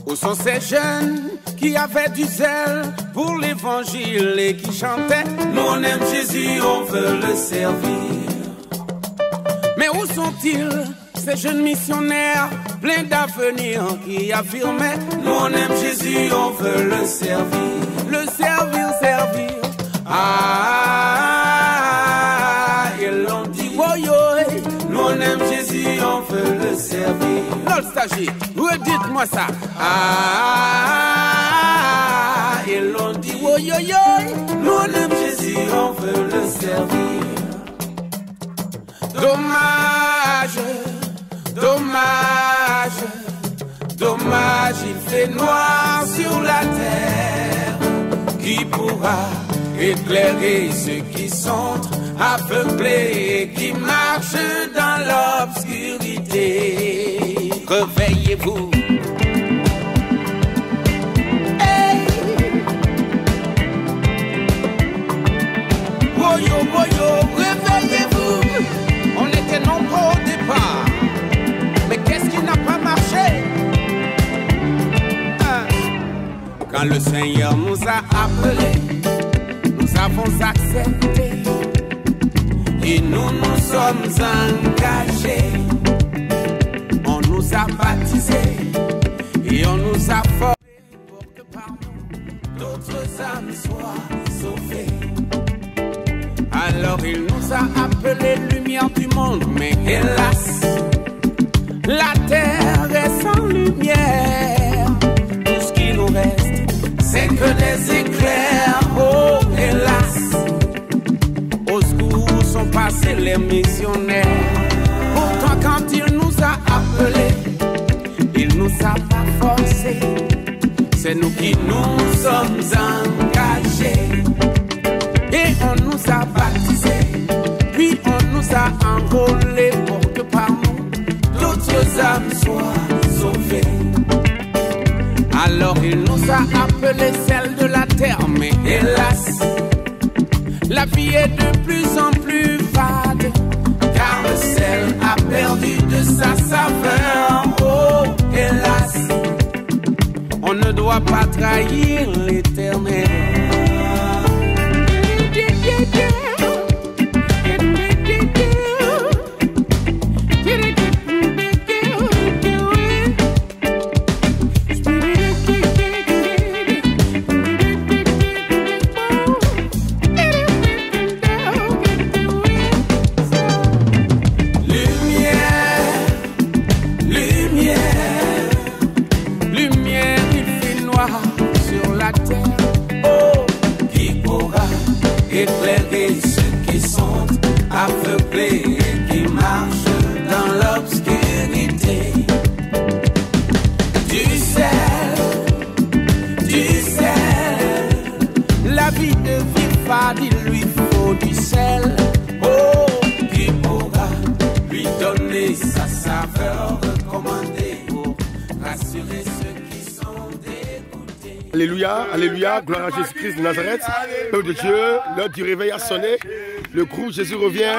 Où sont ces jeunes qui avaient du zèle pour l'évangile et qui chantaient nous on aime Jésus, on veut le servir. Mais où sont-ils, ces jeunes missionnaires pleins d'avenir qui affirmaient nous on aime Jésus, on veut le servir. Le servir, servir. Ah, ils l'ont dit, oh yo, nous on aime Jésus, on veut le servir. Nostalgie, redites-moi ça. Ah, ils l'ont dit, oh yo yo, nous on aime Jésus, on veut le servir. Dommage, dommage, dommage, il fait noir sur la terre. Qui pourra éclairer ceux qui sont aveuglés et qui marchent dans l'obscurité? Réveillez-vous. Hey. Woyo, woyo, réveillez-vous. On était nombreux au départ. Mais qu'est-ce qui n'a pas marché? Quand le Seigneur nous a appelés, nous avons accepté. Et nous nous sommes engagés. On nous a baptisés et on nous a formés pour que par nous d'autres âmes soient sauvées. Alors il nous a appelés lumière du monde, mais hélas, la terre est sans lumière. Tout ce qui nous reste, c'est que des éclairs. Oh hélas, au secours sont passés les missionnaires. Pourtant quand il nous a appelés, il nous a pas forcés. C'est nous qui nous sommes engagés. Et on nous a baptisés, puis on nous a enrôlés pour que par nous d'autres âmes soient sauvées. Alors il nous a appelés celles de la terre, mais hélas, la vie est de plus en plus fade, car le sel a perdu de sa saveur. Oh, hélas, on ne doit pas trahir l'Éternel. Éclairer ceux qui sont aveuglés et qui marchent dans l'obscurité. Du sel, la vie devient fade, il lui faut du sel. Oh, qui pourra lui donner sa saveur recommandée pour rassurer ceux qui sont dégoûtés. Alléluia, alléluia, gloire à Jésus-Christ de Nazareth. Peuple de Dieu, l'heure du réveil a sonné. Le groupe Jésus revient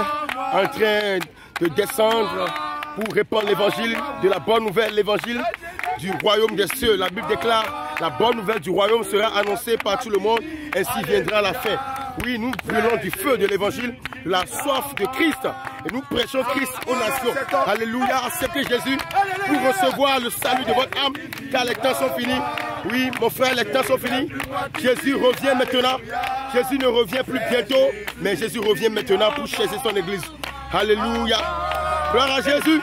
en train de descendre pour répandre l'évangile de la bonne nouvelle, l'évangile du royaume des cieux. La Bible déclare la bonne nouvelle du royaume sera annoncée par tout le monde, ainsi viendra la fin. Oui, nous brûlons du feu de l'évangile, la soif de Christ, et nous prêchons Christ aux nations. Alléluia, acceptez Jésus pour recevoir le salut de votre âme, car les temps sont finis. Oui, mon frère, les temps sont finis. Jésus revient maintenant. Jésus ne revient plus bientôt, mais Jésus revient maintenant pour chasser son église. Alléluia. Gloire à Jésus.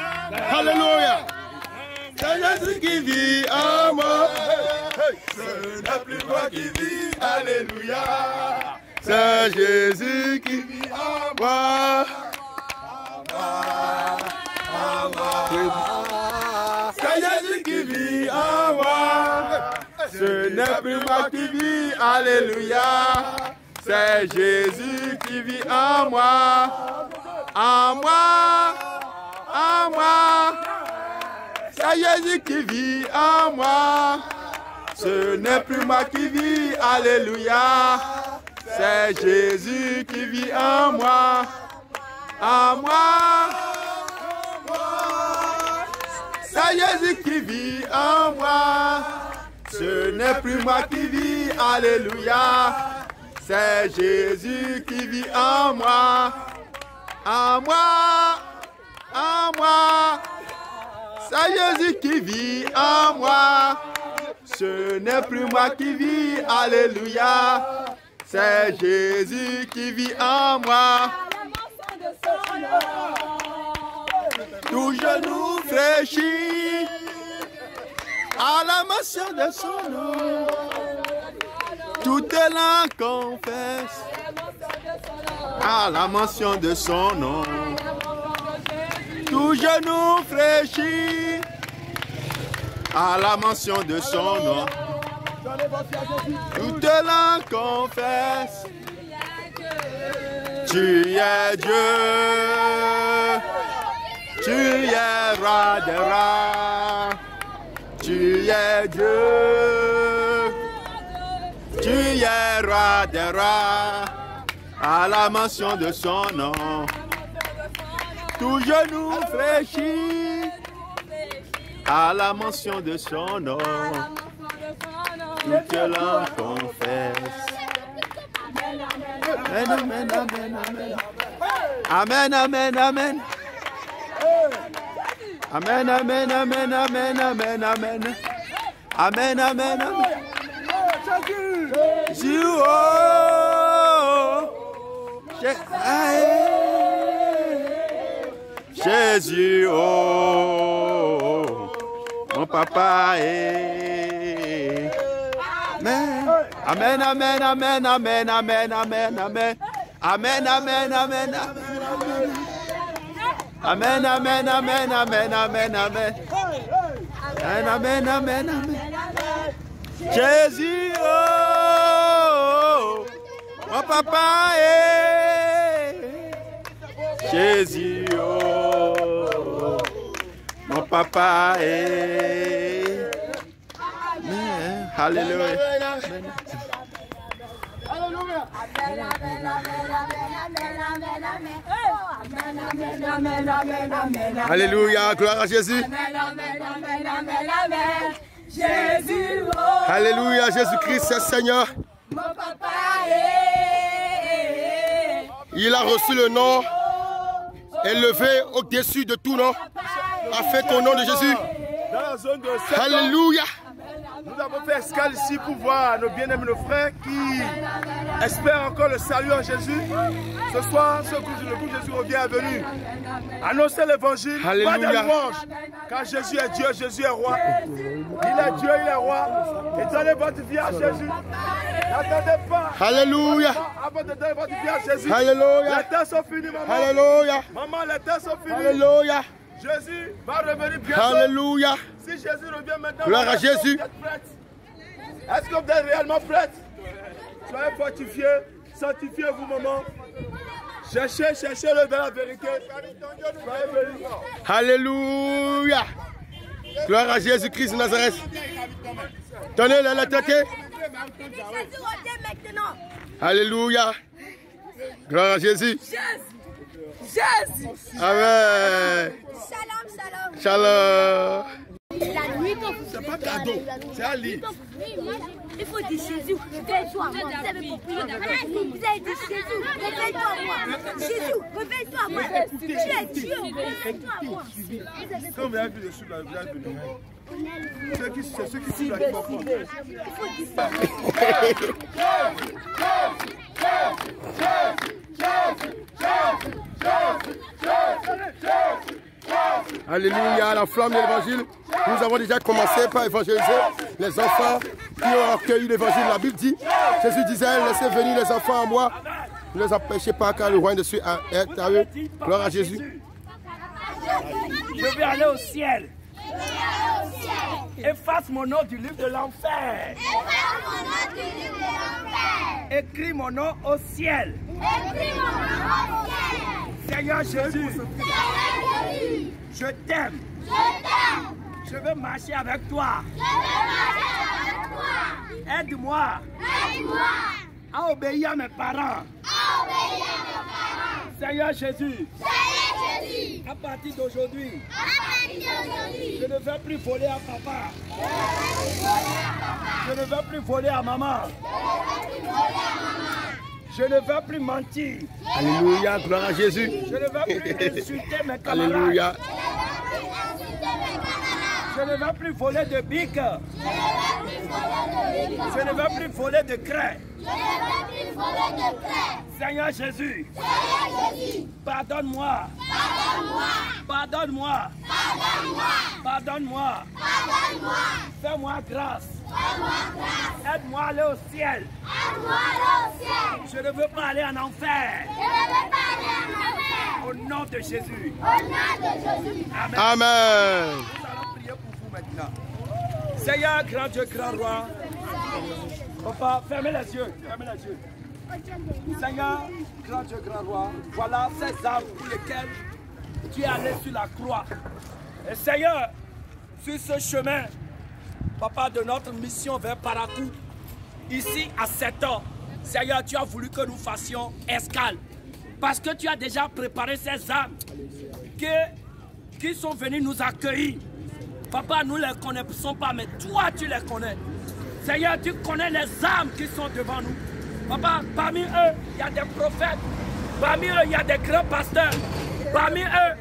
Alléluia. C'est Jésus qui vit en moi. Ce n'est plus moi qui vis. Alléluia. C'est Jésus qui vit en moi. C'est Jésus qui vit Ce n'est plus moi qui vis, alléluia. C'est Jésus qui vit en moi. En moi. En moi. C'est Jésus qui vit en moi. Ce n'est plus moi qui vis, alléluia. C'est Jésus qui vit en moi. En moi. C'est Jésus qui vit en moi. Ce n'est plus moi qui vis, alléluia. C'est Jésus qui vit en moi. En moi. En moi. C'est Jésus qui vit en moi. Ce n'est plus moi qui vis, alléluia. C'est Jésus qui vit en moi. Tout genou fléchit à la mention de son nom. Toute langue confesse à la mention de son nom. Tout genou fléchit à la mention de son nom. Toute langue confesse. Tu es Dieu. Tu es roi des rois. Tu es Dieu. Tu es roi des rois. À la mention de son nom. Tout genou fléchit à la mention de son nom. Toute langue confesse. Amen, amen, amen, amen. Amen, amen, amen. Amen, amen, amen, amen, amen, amen. Amen, amen, amen. Jésus, oh, Jésus, oh, mon papa est. Amen, amen, amen, amen, amen, amen, amen. Amen, amen, amen, amen. Amen, amen, amen, amen, amen, amen. Amen, amen, amen. Jésus, oh, mon papa est. Jésus, oh, mon papa est. Alléluia. Alléluia, gloire à Jésus. Alléluia, Jésus-Christ, c'est Seigneur. Il a reçu le nom élevé au-dessus de tout nom, afin qu'au nom de Jésus. Dans la zone de Alléluia. Nous avons fait escale ici pour voir nos bien-aimés, nos frères qui espèrent encore le salut en Jésus. Ce soir, le coup de Jésus revient à venir. Annoncez l'évangile, pas de louange, car Jésus est Dieu, Jésus est roi. Il est Dieu, il est roi. Et donnez votre vie à Jésus. N'attendez pas. Alléluia. Avant de donner votre vie à Jésus. Alléluia. Les temps sont finis, maman. Alléluia. Maman, les temps sont finis. Alléluia. Jésus va revenir bientôt. Alléluia. Si Jésus revient maintenant, gloire à Jésus. Est-ce que vous êtes réellement prête? Soyez fortifiés, sanctifiez-vous, maman. Cherchez-le dans la vérité. Alléluia. Gloire à Jésus-Christ de Nazareth. Donnez-le la tête. Alléluia. Gloire à Jésus. Jésus. Amen. Shalom, shalom. Shalom. La nuit quand vous c'est pas cadeau, c'est un livre. Il faut dire Jésus, réveille-toi à moi. Vous avez compris? Vous avez dit Jésus, réveille-toi à moi. Jésus, réveille-toi à moi. Tu es Dieu, réveille-toi à moi. Quand vous avez vu le sous dans le village de nous, c'est ceux qui suivent la foi. Il faut dire ça. Alléluia, la flamme de l'évangile. Nous avons déjà commencé par évangéliser les enfants qui ont accueilli l'évangile. La Bible dit, Jésus disait, laissez venir les enfants à moi. Ne les empêchez pas car le royaume de Dieu est à eux. Gloire à Jésus. Je vais aller au ciel. Efface mon nom du livre de l'enfer. Écris mon nom au ciel. Seigneur Jésus, je t'aime. Je veux marcher avec toi. Aide-moi à obéir à mes parents. Seigneur Jésus, à partir d'aujourd'hui, je ne veux plus voler à papa. Je ne veux plus voler à maman. Je ne veux plus mentir. Alléluia, gloire à Jésus. Je ne veux plus insulter mes camarades. Alléluia. Je ne veux plus voler de bique. Je ne veux plus voler de craie. Seigneur Jésus, pardonne-moi. Pardonne-moi. Pardonne-moi. Fais-moi grâce. Aide-moi à aller au ciel. Je ne veux pas aller en enfer. Au nom de Jésus. Amen. Amen. Nous allons prier pour vous maintenant. Seigneur, grand Dieu, grand roi. Papa, fermez les yeux. Fermez les yeux. Seigneur, grand Dieu, grand roi. Voilà ces âmes pour lesquelles tu es allé sur la croix. Et Seigneur, sur ce chemin, Papa, de notre mission vers Parakou, ici à 7 ans, Seigneur, tu as voulu que nous fassions escale. Parce que tu as déjà préparé ces âmes qui sont venues nous accueillir. Papa, nous ne les connaissons pas, mais toi, tu les connais. Seigneur, tu connais les âmes qui sont devant nous. Papa, parmi eux, il y a des prophètes. Parmi eux, il y a des grands pasteurs. Parmi eux,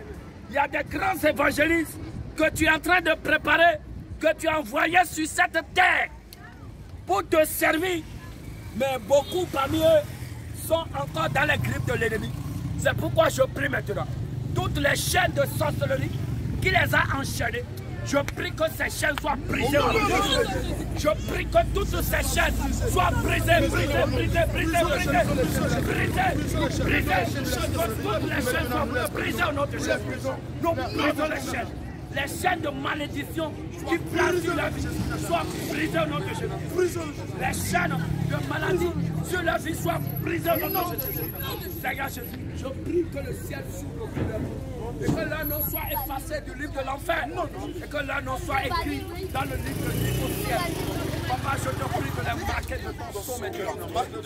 il y a des grands évangélistes que tu es en train de préparer, que tu as envoyés sur cette terre pour te servir. Mais beaucoup parmi eux sont encore dans les griffes de l'ennemi. C'est pourquoi je prie maintenant. Toutes les chaînes de sorcellerie qui les a enchaînées, je prie que ces chaînes soient brisées. Je prie que toutes ces chaînes soient brisées, brisées, brisées, brisées, brisées, brisées. Que toutes les chaînes soient brisées au nom de Jésus. Nous brisons les chaînes. Les chaînes de malédiction qui planent sur la vie soient brisées au nom de Jésus. Les chaînes de maladie sur la vie soient brisées au nom de Jésus. Seigneur Jésus, je prie que le ciel s'ouvre au cœur. Et que leur nom soit effacé du livre de l'enfer. Et que leur nom soit écrit dans le livre du au ciel. Papa, je te prie de les marquer de ton sceau maintenant.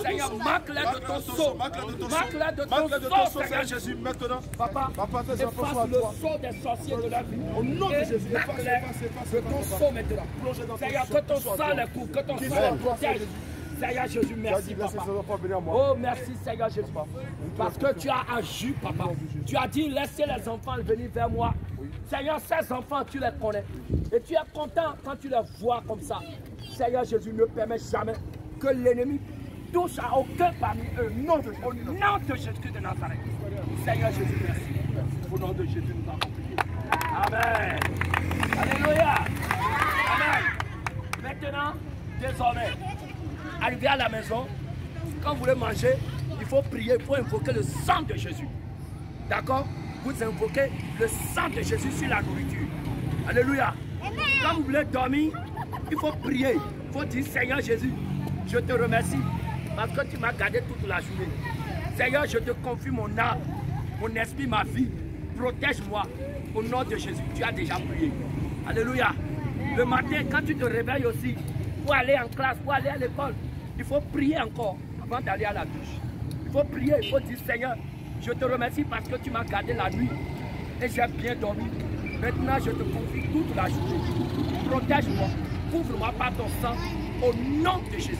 Seigneur, marque-les de ton sceau. Marque-les de ton sceau, Seigneur Jésus. Maintenant, Papa, efface le sceau des sorciers de la vie. Au nom de Jésus, marque-les de ton sceau maintenant. Seigneur, que ton sang les couvre, que ton sang les protège. Seigneur Jésus, merci, Papa. Oh, merci, Seigneur Jésus. Parce que tu as agi, Papa. Tu as dit, laissez les enfants venir vers moi. Seigneur, ces enfants, tu les connais. Et tu es content quand tu les vois comme ça. Seigneur Jésus, ne permet jamais que l'ennemi touche à aucun parmi eux. Au nom de Jésus de Nazareth. Seigneur Jésus, merci. Au nom de Jésus, nous avons prié. Amen. Alléluia. Amen. Maintenant, désormais, arrivé à la maison, quand vous voulez manger, il faut prier, il faut invoquer le sang de Jésus. D'accord? Vous invoquez le sang de Jésus sur la nourriture. Alléluia. Quand vous voulez dormir, il faut prier. Il faut dire, Seigneur Jésus, je te remercie parce que tu m'as gardé toute la journée. Seigneur, je te confie mon âme, mon esprit, ma vie. Protège-moi au nom de Jésus. Tu as déjà prié. Alléluia. Le matin, quand tu te réveilles aussi, pour aller en classe, pour aller à l'école, il faut prier encore avant d'aller à la douche. Il faut prier, il faut dire, Seigneur, je te remercie parce que tu m'as gardé la nuit et j'ai bien dormi. Maintenant, je te confie toute la journée. Protège-moi, couvre-moi par ton sang au nom de Jésus.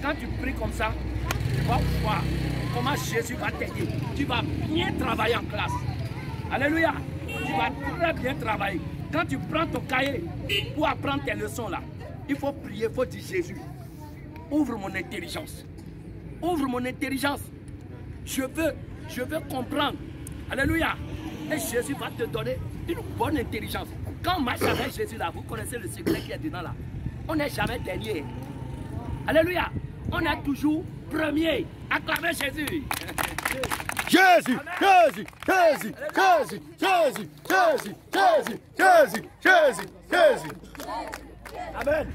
Quand tu pries comme ça, tu vas voir comment Jésus va t'aider. Tu vas bien travailler en classe. Alléluia. Tu vas très bien travailler. Quand tu prends ton cahier pour apprendre tes leçons là, il faut prier, il faut dire Jésus, ouvre mon intelligence. Ouvre mon intelligence. Je veux comprendre. Alléluia. Et Jésus va te donner une bonne intelligence. Quand on marche avec Jésus là, vous connaissez le secret qui est dedans là. On n'est jamais dernier. Alléluia. On est toujours premier. Acclamez Jésus. Jésus, Jésus, Jésus, Jésus, Jésus, Jésus, Jésus, Jésus, Jésus, Jésus. Amen.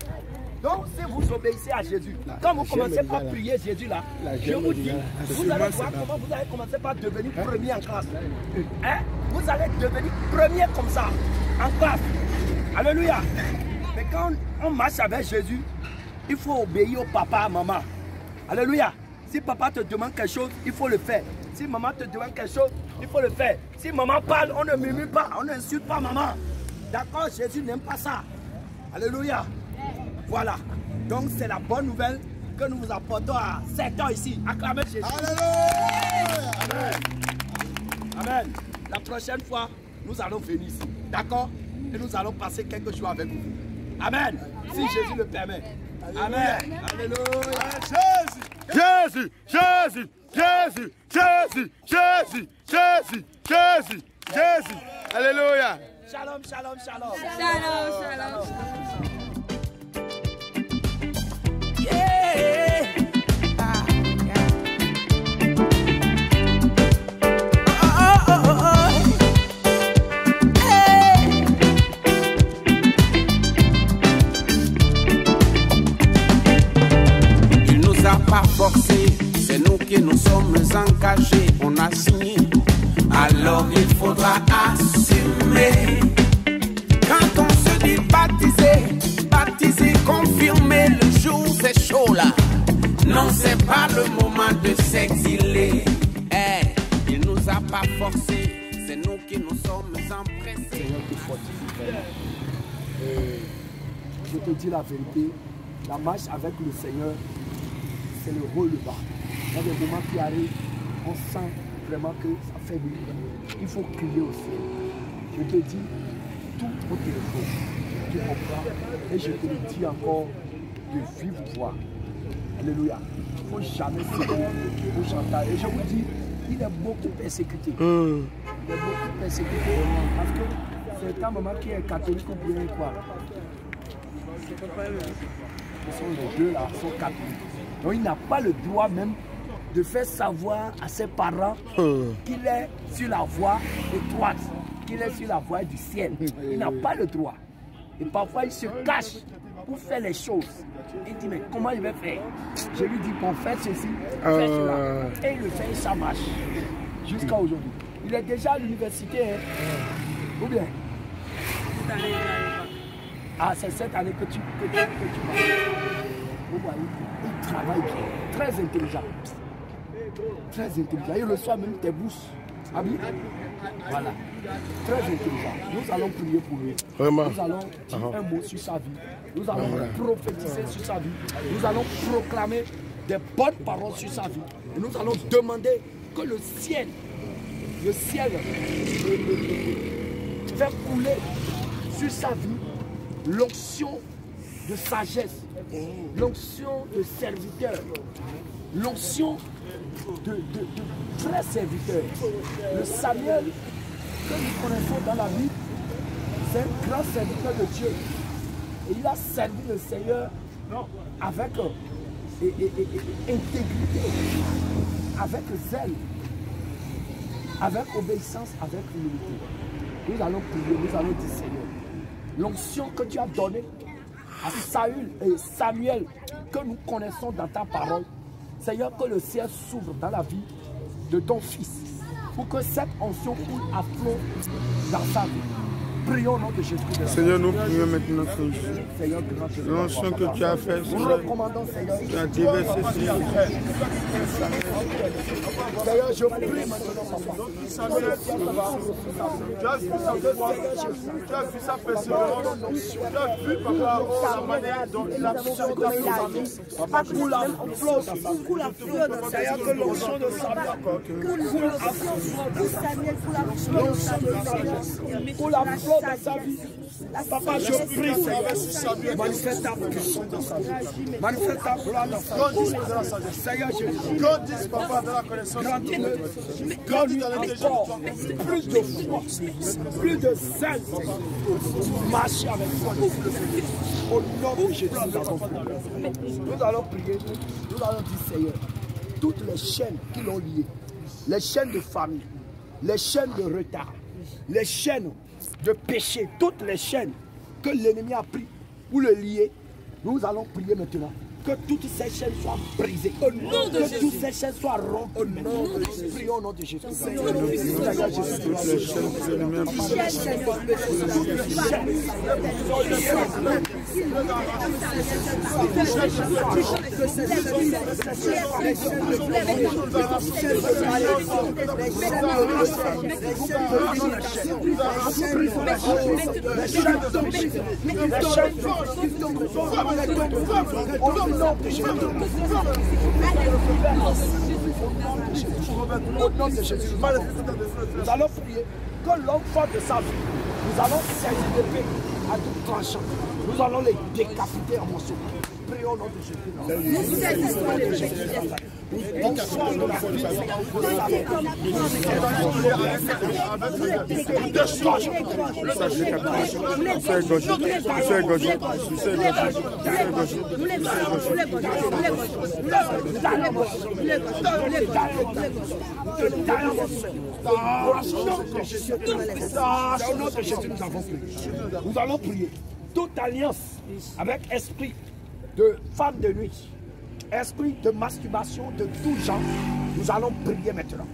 Donc, si vous obéissez à Jésus, quand vous commencez par prier Jésus là, je vous dis, vous allez voir comment vous allez commencer par devenir premier en classe. Hein? Vous allez devenir premier comme ça, en classe. Alléluia. Mais quand on marche avec Jésus, il faut obéir au papa, à maman. Alléluia. Si papa te demande quelque chose, il faut le faire. Si maman te demande quelque chose, il faut le faire. Si maman parle, on ne murmure pas, on n'insulte pas maman. D'accord? Jésus n'aime pas ça. Alléluia. Voilà. Donc c'est la bonne nouvelle que nous vous apportons à 7 ans ici. Acclamez Jésus. Alléluia. Amen. Amen. La prochaine fois, nous allons venir ici. D'accord? Et nous allons passer quelques jours avec vous. Amen. Si Jésus le permet. Amen. Alléluia. Jésus, Jésus, Jésus, Jésus, Jésus, Jésus, Jésus, Jésus. Alléluia. Shalom, shalom, shalom. Shalom, shalom. Il nous a pas forcé, c'est nous qui nous sommes engagés, on a signé. Alors il faudra assumer. Quand on se dit baptiser, confirmer, le jour c'est chaud là. Non, c'est pas le moment de s'exiler. Hey, il nous a pas forcé, c'est nous qui nous sommes empressés. Je te dis la vérité, la marche avec le Seigneur, c'est le rôle bas. Il y a des moments qui arrivent, on sent vraiment que ça fait du bien. Il faut crier au ciel. Je te dis, tout au téléphone, tu comprends? Et je te le dis encore de vive voix. Alléluia. Il ne faut jamais se dire au chantage. Et je vous dis, il est beaucoup persécuté. Il est beaucoup persécuté parce que c'est un moment qui est catholique ou bien quoi. Ce sont les deux là, sont catholiques. Donc il n'a pas le droit même de faire savoir à ses parents qu'il est sur la voie étroite, qu'il est sur la voie du ciel. Il n'a pas le droit. Et parfois il se cache pour faire les choses. Il dit mais comment il va faire? Je lui dis bon, fais ceci, fais cela. Et il le fait et ça marche. Jusqu'à aujourd'hui. Il est déjà à l'université. Hein? Ou bien? Ah, c'est cette année que tu vas. Vous voyez, il travaille bien, très intelligent. Très intelligent. Il reçoit même tes bourses. Ah oui? Voilà. Très intelligent. Nous allons prier pour lui. Vraiment. Nous allons dire un mot sur sa vie. Nous allons prophétiser sur sa vie. Nous allons proclamer des bonnes paroles sur sa vie. Et nous allons demander que le ciel fait couler sur sa vie l'onction de sagesse, l'onction de serviteur, l'onction de vrai serviteur. Le Samuel que nous connaissons dans la Bible, c'est un grand serviteur de Dieu. Et il a servi le Seigneur avec intégrité, avec zèle, avec obéissance, avec humilité. Nous allons prier, nous allons dire Seigneur, l'onction que tu as donnée à Saül et Samuel, que nous connaissons dans ta parole, Seigneur, que le ciel s'ouvre dans la vie de ton fils, pour que cette onction coule à flot dans sa vie. Prions au nom de Jésus. Seigneur, nous prions maintenant, Seigneur, l'onction que tu as faite, nous recommandons, Seigneur. tu as déversé sur Seigneur, je prie maintenant. Tu as vu sa foi, tu as vu sa persévérance, tu as vu, papa, la manière dont il a poussé ta puissance. Papa, coule à flot dans sa vie. Que l'onction de Samuel coule à flot dans sa vie. Papa, je prie, Seigneur, manifeste ta puissance dans sa vie. Manifeste ta gloire dans sa vie. Seigneur Jésus, grandisse, papa, dans la connaissance de Dieu. Grandis dans encore plus de foi, plus de zèle pour marcher avec toi. Au nom de Jésus, nous allons prier, nous allons dire, Seigneur, toutes les chaînes qui l'ont lié, les chaînes de famille, les chaînes de retard, les chaînes de péché, toutes les chaînes que l'ennemi a pris pour le lier. Nous allons prier maintenant. Que toutes ces chaînes soient brisées. Au nom de Jésus. Que toutes ces chaînes soient rompues. Prions au nom de Jésus. Au nom de Jésus, nous allons prier que l'homme forte de sa vie, nous allons saisir l'épée à tout tranchant. Nous allons les décapiter en morceaux. Prions au nom de Jésus. Nous allons prier. Toute alliance avec esprit de femme de nuit, esprit de masturbation de tout genre, nous allons prier maintenant.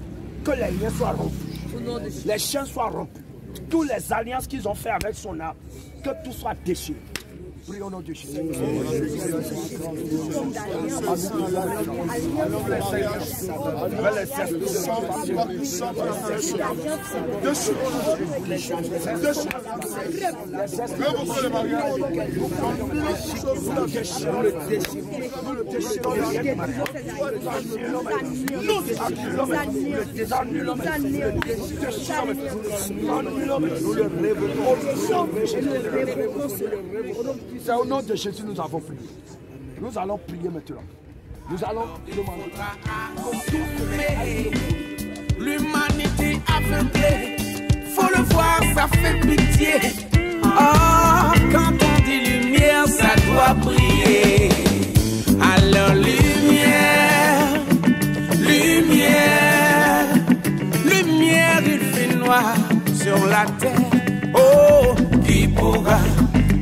Que les liens soient rompus, les chaînes soient rompus, toutes les alliances qu'ils ont fait avec son âme, que tout soit déchiré. Prions au nom de Jésus. C'est au nom de Jésus que nous avons prié. Nous allons prier maintenant. Nous allons demander. L'humanité aveuglée, faut le voir, ça fait pitié. Oh, quand on dit lumière, ça doit briller. Alors lumière, lumière, lumière, il fait noir sur la terre. Oh, qui pourra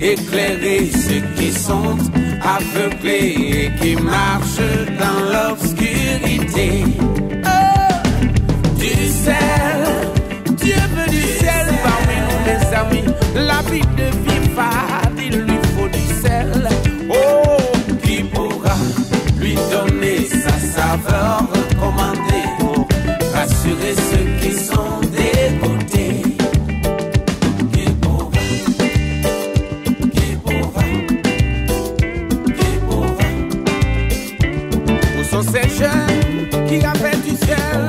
éclairer ceux qui sont aveuglés et qui marchent dans l'obscurité. Oh, du ciel, Dieu veut du ciel parmi nous les amis. La vie devient fade, il lui faut du sel. Oh, qui pourra lui donner sa saveur recommandée pour rassurer ceux qui sont dégoûtés. Ces jeunes qui avaient du ciel